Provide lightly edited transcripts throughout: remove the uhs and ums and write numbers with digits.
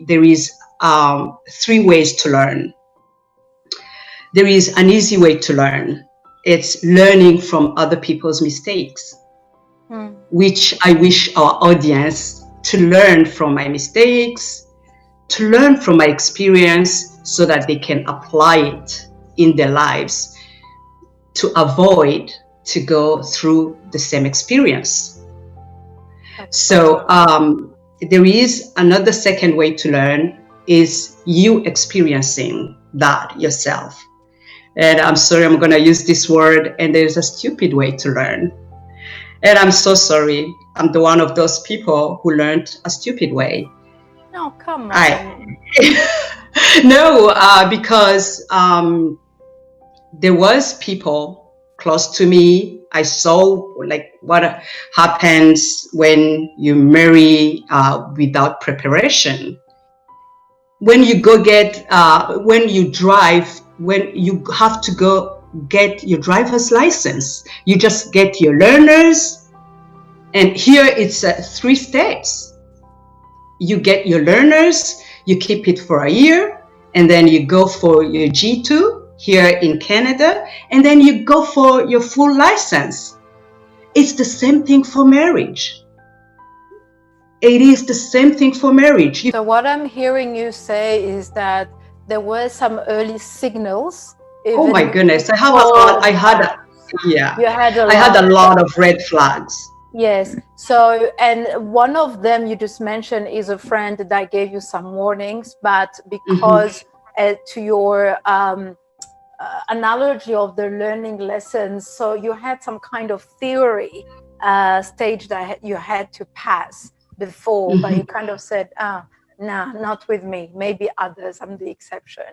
there is 3 ways to learn. There is an easy way to learn. It's learning from other people's mistakes, which I wish our audience to learn from my mistakes, to learn from my experience so that they can apply it in their lives to avoid to go through the same experience. So there is another second way to learn is you experiencing that yourself. And I'm sorry, I'm going to use this word, and there's a stupid way to learn. And I'm so sorry. I'm the one of those people who learned a stupid way. No, come on. Because there was people close to me. I saw like what happens when you marry without preparation. When you go when you drive, when you have to go get your driver's license, you just get your learners. And here it's 3 steps. You get your learners, you keep it for a year, and then you go for your G2 here in Canada, and then you go for your full license. It's the same thing for marriage. It is the same thing for marriage. So what I'm hearing you say is that there were some early signals. Oh my goodness, I had a lot of red flags. Yes. So, and one of them you just mentioned is a friend that gave you some warnings, but because to your analogy of the learning lessons, so you had some kind of theory stage that you had to pass before, but you kind of said, nah, not with me, maybe others, I'm the exception.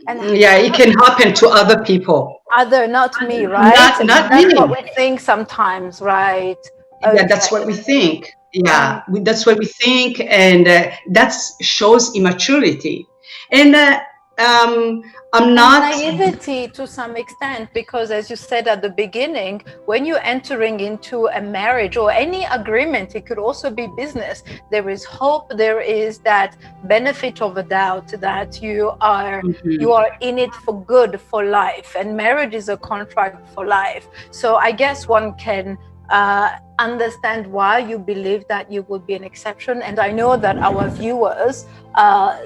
And it can happen to other people. Not me, right? Not That's me. what we think sometimes, right? Okay. Yeah, that's what we think. Yeah, that's what we think, and that shows immaturity. And I'm not naivety to some extent, because as you said at the beginning, when you're entering into a marriage or any agreement, it could also be business, there is hope, there is that benefit of a doubt that you are in it for good, for life, and marriage is a contract for life. So I guess one can understand why you believe that you would be an exception. And I know that our viewers,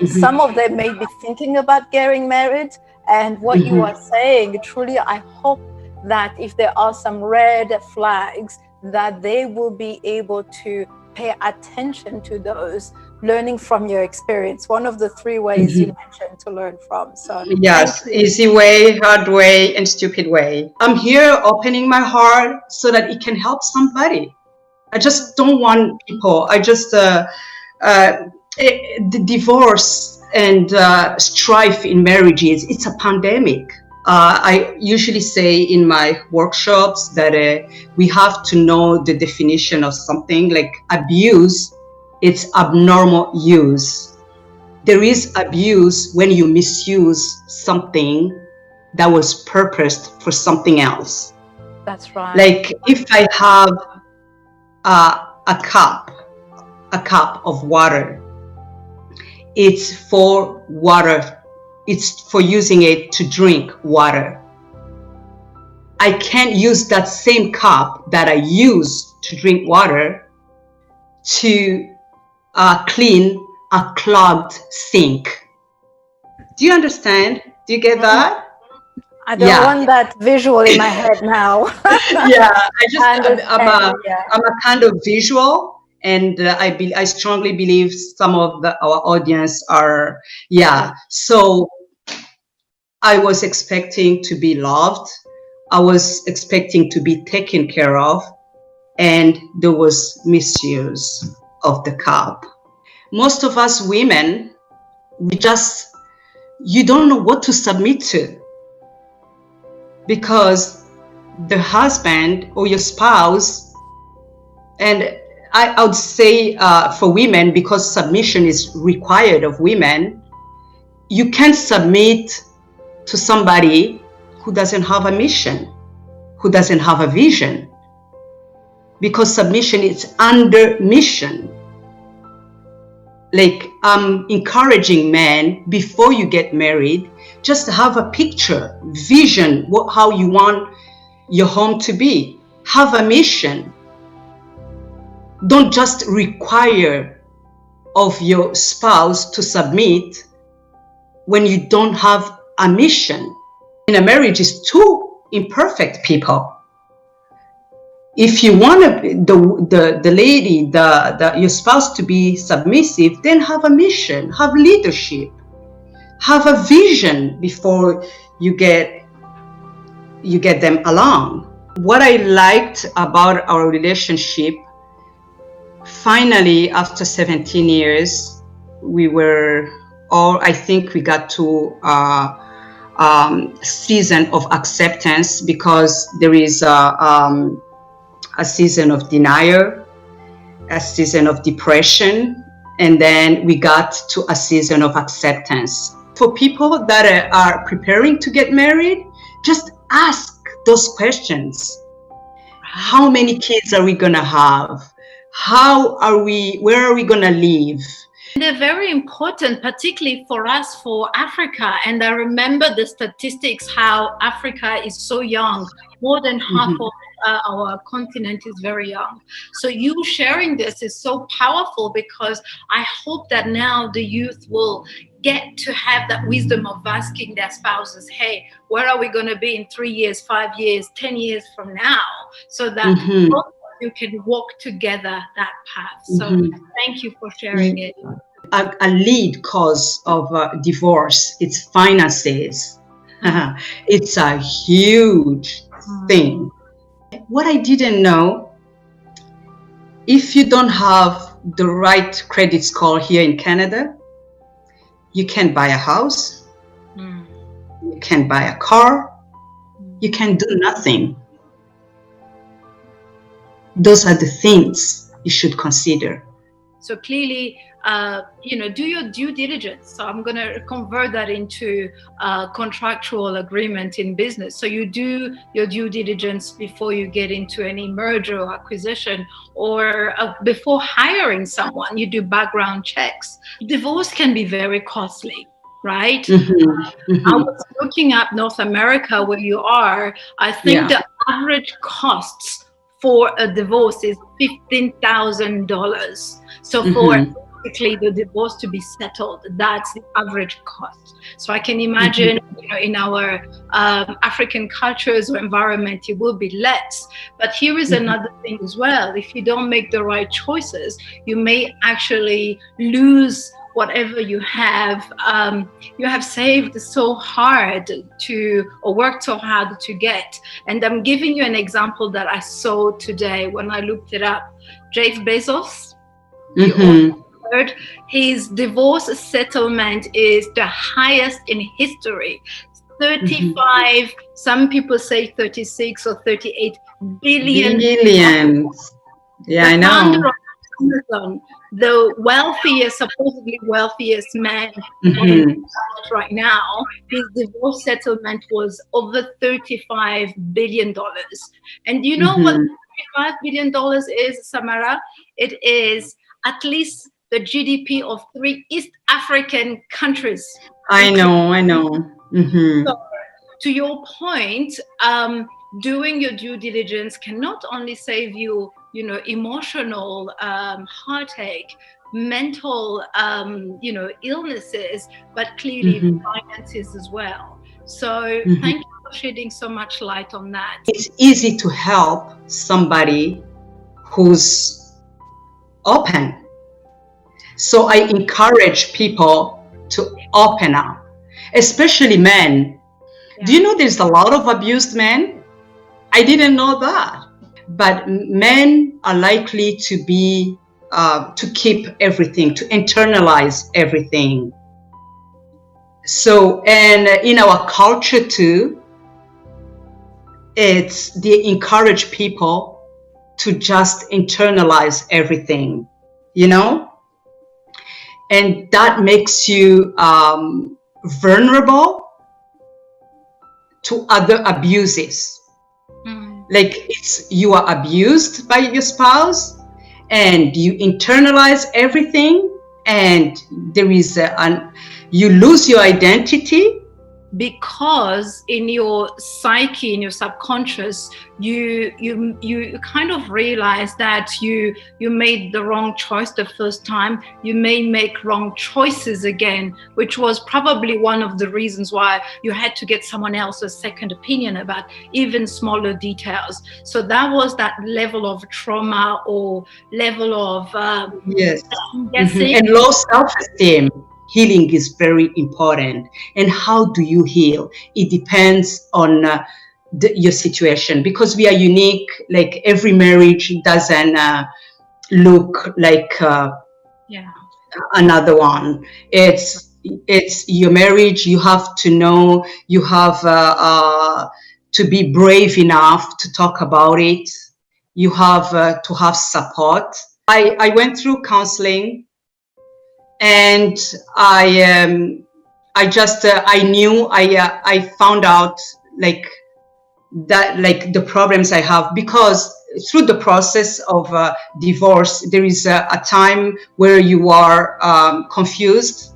some of them may be thinking about getting married, and what you are saying, truly, I hope that if there are some red flags, that they will be able to pay attention to those, learning from your experience. One of the 3 ways you mentioned to learn from. So yes, easy way, hard way, and stupid way. I'm here opening my heart so that it can help somebody. I just don't want people. The divorce and strife in marriages, it's a pandemic. I usually say in my workshops that we have to know the definition of something like abuse. It's abnormal use. There is abuse when you misuse something that was purposed for something else. That's right. Like if I have a cup of water, it's for water. It's for using it to drink water. I can't use that same cup that I use to drink water to clean a clogged sink. Do you understand? Do you get that? I don't want that visual in my head now. I'm a kind of visual, and I strongly believe some of our audience are, So I was expecting to be loved. I was expecting to be taken care of, and there was misuse of the cup. Most of us women, you don't know what to submit to, because the husband or your spouse, and I would say for women, because submission is required of women, you can't submit to somebody who doesn't have a mission, who doesn't have a vision, because submission is under mission. Like encouraging men, before you get married, just have a picture, vision, how you want your home to be. Have a mission. Don't just require of your spouse to submit when you don't have a mission. In a marriage, is two imperfect people. If you want the lady, your spouse to be submissive, then have a mission, have leadership, have a vision before you get them along. What I liked about our relationship, finally, after 17 years, we were all, I think we got to a season of acceptance, because there is a season of denial, a season of depression, and then we got to a season of acceptance. For people that are preparing to get married, just ask those questions. How many kids are we gonna have? Where are we gonna live? They're very important, particularly for us, for Africa. And I remember the statistics, how Africa is so young. More than half of our continent is very young. So you sharing this is so powerful, because I hope that now the youth will get to have that wisdom of asking their spouses, hey, where are we going to be in 3 years, 5 years, 10 years from now? So that you can walk together that path. So thank you for sharing it. A lead cause of divorce, it's finances. It's a huge thing. What I didn't know, if you don't have the right credit score here in Canada, you can't buy a house, you can't buy a car, you can do nothing. Those are the things you should consider. So clearly, do your due diligence. So I'm going to convert that into a contractual agreement in business. So you do your due diligence before you get into any merger or acquisition, or before hiring someone, you do background checks. Divorce can be very costly, right? I was looking at North America, where you are. I think the average costs for a divorce is $15,000. So for basically the divorce to be settled, that's the average cost. So I can imagine, in our African cultures or environment, it will be less. But here is another thing as well. If you don't make the right choices, you may actually lose whatever you have saved so hard or worked so hard to get. And I'm giving you an example that I saw today when I looked it up. Jeff Bezos, heard, his divorce settlement is the highest in history. 35, some people say 36 or 38 billion. Yeah, I know. Amazon, the supposedly wealthiest man right now, his divorce settlement was over $35 billion. And you know what $35 billion is, Samara? It is at least the GDP of 3 East African countries. I know. So, to your point, doing your due diligence can not only save you, emotional heartache, mental, illnesses, but clearly finances as well. So thank you for shedding so much light on that. It's easy to help somebody who's open. So I encourage people to open up, especially men. Yeah. Do you know there's a lot of abused men? I didn't know that. But men are likely to be, to keep everything, to internalize everything. So, and in our culture too, they encourage people to just internalize everything, and that makes you vulnerable to other abuses. Like you are abused by your spouse and you internalize everything, and there is you lose your identity. Because in your psyche, in your subconscious, you kind of realize that you made the wrong choice the first time. You may make wrong choices again, which was probably one of the reasons why you had to get someone else's second opinion about even smaller details. So that was that level of trauma or level of Yes. guessing. And low self-esteem. Healing is very important. And how do you heal? It depends on your situation, because we are unique. Like every marriage doesn't look like another one. It's your marriage. You have to know. You have to be brave enough to talk about it. You have to have support. I went through counseling. And I found out like the problems I have, because through the process of divorce, there is a time where you are confused,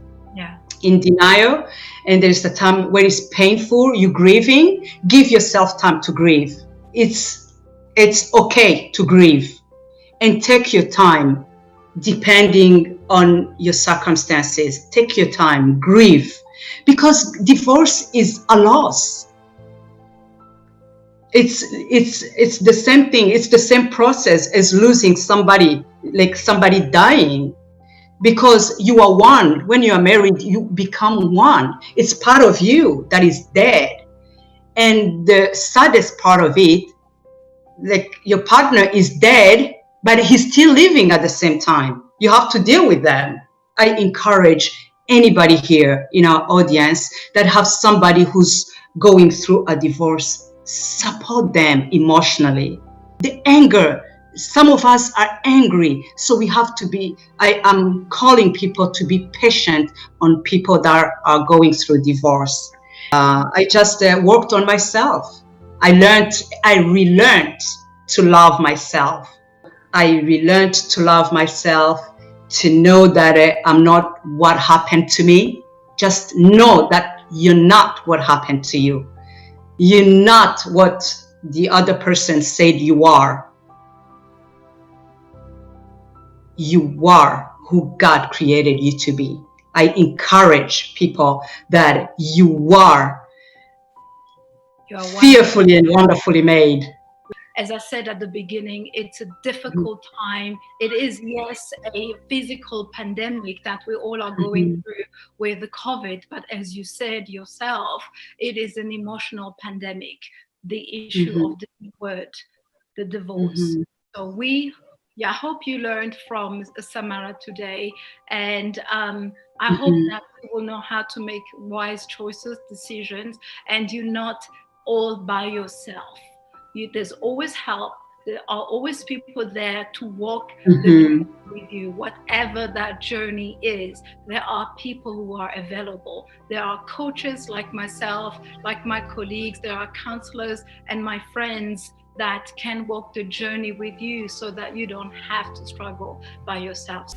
in denial, and there's a time where it's painful, you're grieving. Give yourself time to grieve. It's okay to grieve, and take your time. Depending on your circumstances, take your time, grieve, because divorce is a loss. It's the same thing. It's the same process as losing somebody, like somebody dying, because you are one. When you are married, you become one. It's part of you that is dead. And the saddest part of it, like your partner is dead, but he's still living at the same time. You have to deal with them. I encourage anybody here in our audience that have somebody who's going through a divorce, support them emotionally. The anger, some of us are angry, so we have to be, I am calling people to be patient on people that are going through divorce. I just worked on myself. I relearned to love myself. I relearned to love myself, to know that I'm not what happened to me. Just know that you're not what happened to you. You're not what the other person said you are. You are who God created you to be. I encourage people that you are fearfully and wonderfully made. As I said at the beginning, it's a difficult time. It is, yes, a physical pandemic that we all are going through with the COVID, but as you said yourself, it is an emotional pandemic, the issue of the word, the divorce. So I hope you learned from Samara today, and I hope that you will know how to make wise choices, decisions, and you're not all by yourself. There's always help. There are always people there to walk the journey with you, whatever that journey is. There are people who are available. There are coaches like myself, like my colleagues. There are counselors and my friends that can walk the journey with you so that you don't have to struggle by yourself.